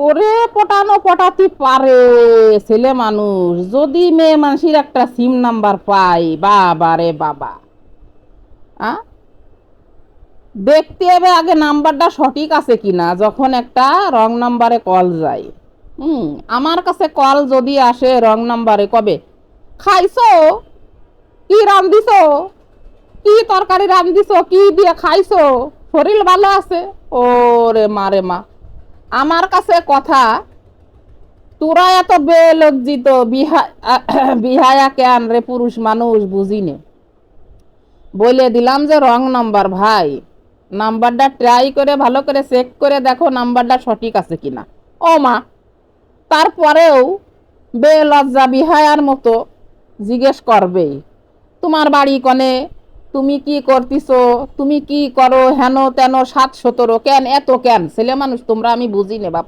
ওরে পটানো পটাতে পারে ছেলে মানুষ, যদি মেয়ে মানুষের একটা সিম নাম্বার পাই, বাবা রে বাবা। আ দেখতে হবে আগে নাম্বারটা সঠিক আছে কিনা যখন একটা রং নাম্বারে কল যায়। আমার কাছে কল যদি আসে রং নাম্বারে, কবে খাইছো, কি রান্ধিছো, কি তরকারি রান্ধিছো, কি দিয়ে খাইছো, শরীর ভালো আছে, ওরে মারে মা। আমার কাছে কথা, তোরা এত বেলজ্জিত বিহায়া কেন রে পুরুষ মানুষ, বুঝিনে। বলে দিলাম যে রং নাম্বার ভাই, নাম্বারটা ট্রাই করে ভালো করে চেক করে দেখো নাম্বারটা সঠিক আছে কিনা। ও মা, তারপরেও বেলজ্জা বিহায়ার মতো জিজ্ঞেস করবেই, তোমার বাড়ি কনে, তুমি কি করতেছো, তুমি কি করো, হেন তেন 7-17 কেন, এত কেন ছেলে মানুষ তোমরা, আমি বুঝি নে বাপ।